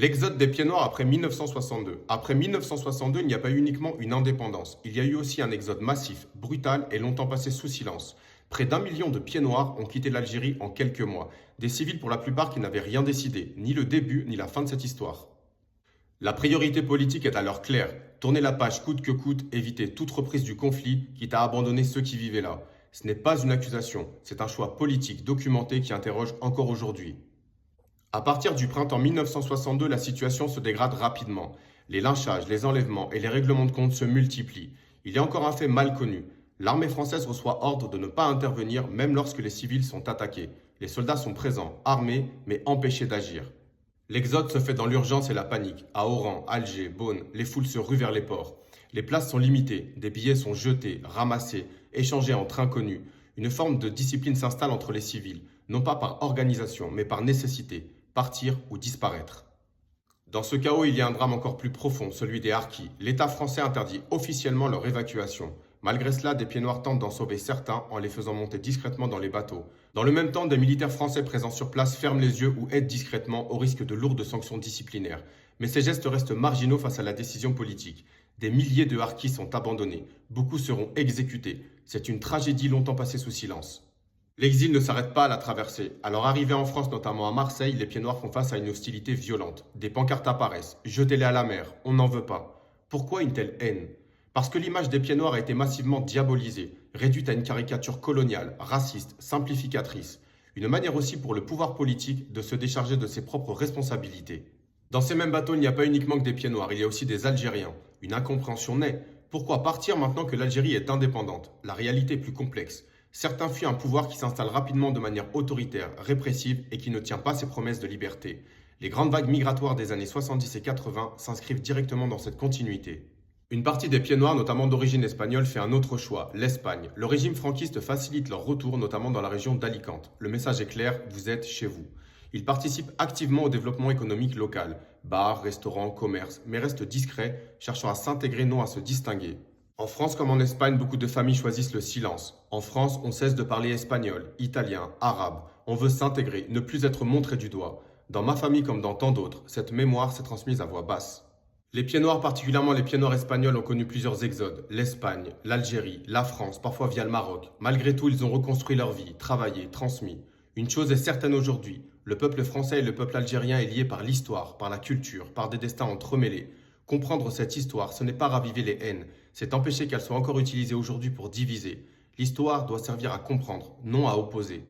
L'exode des pieds noirs après 1962. Après 1962, il n'y a pas eu uniquement une indépendance. Il y a eu aussi un exode massif, brutal et longtemps passé sous silence. Près d'1 million de pieds noirs ont quitté l'Algérie en quelques mois. Des civils pour la plupart qui n'avaient rien décidé, ni le début ni la fin de cette histoire. La priorité politique est alors claire. Tourner la page coûte que coûte, éviter toute reprise du conflit, quitte à abandonner ceux qui vivaient là. Ce n'est pas une accusation, c'est un choix politique documenté qui interroge encore aujourd'hui. À partir du printemps 1962, la situation se dégrade rapidement. Les lynchages, les enlèvements et les règlements de compte se multiplient. Il y a encore un fait mal connu. L'armée française reçoit ordre de ne pas intervenir même lorsque les civils sont attaqués. Les soldats sont présents, armés, mais empêchés d'agir. L'exode se fait dans l'urgence et la panique. À Oran, Alger, Beaune, les foules se ruent vers les ports. Les places sont limitées, des billets sont jetés, ramassés, échangés entre inconnus. Une forme de discipline s'installe entre les civils, non pas par organisation, mais par nécessité, partir ou disparaître. Dans ce chaos, il y a un drame encore plus profond, celui des harkis. L'État français interdit officiellement leur évacuation. Malgré cela, des pieds noirs tentent d'en sauver certains en les faisant monter discrètement dans les bateaux. Dans le même temps, des militaires français présents sur place ferment les yeux ou aident discrètement au risque de lourdes sanctions disciplinaires. Mais ces gestes restent marginaux face à la décision politique. Des milliers de harkis sont abandonnés. Beaucoup seront exécutés. C'est une tragédie longtemps passée sous silence. L'exil ne s'arrête pas à la traversée. Alors arrivés en France, notamment à Marseille, les pieds noirs font face à une hostilité violente. Des pancartes apparaissent. Jetez-les à la mer. On n'en veut pas. Pourquoi une telle haine? Parce que l'image des pieds noirs a été massivement diabolisée, réduite à une caricature coloniale, raciste, simplificatrice. Une manière aussi pour le pouvoir politique de se décharger de ses propres responsabilités. Dans ces mêmes bateaux, il n'y a pas uniquement que des pieds noirs, il y a aussi des Algériens. Une incompréhension naît. Pourquoi partir maintenant que l'Algérie est indépendante? La réalité est plus complexe. Certains fuient un pouvoir qui s'installe rapidement de manière autoritaire, répressive et qui ne tient pas ses promesses de liberté. Les grandes vagues migratoires des années 70 et 80 s'inscrivent directement dans cette continuité. Une partie des pieds noirs, notamment d'origine espagnole, fait un autre choix, l'Espagne. Le régime franquiste facilite leur retour, notamment dans la région d'Alicante. Le message est clair, vous êtes chez vous. Ils participent activement au développement économique local, bars, restaurants, commerces, mais restent discrets, cherchant à s'intégrer, non à se distinguer. En France comme en Espagne, beaucoup de familles choisissent le silence. En France, on cesse de parler espagnol, italien, arabe. On veut s'intégrer, ne plus être montré du doigt. Dans ma famille comme dans tant d'autres, cette mémoire s'est transmise à voix basse. Les pieds noirs, particulièrement les pieds noirs espagnols, ont connu plusieurs exodes. L'Espagne, l'Algérie, la France, parfois via le Maroc. Malgré tout, ils ont reconstruit leur vie, travaillé, transmis. Une chose est certaine aujourd'hui, le peuple français et le peuple algérien est lié par l'histoire, par la culture, par des destins entremêlés. Comprendre cette histoire, ce n'est pas raviver les haines, c'est empêcher qu'elles soient encore utilisées aujourd'hui pour diviser. L'histoire doit servir à comprendre, non à opposer.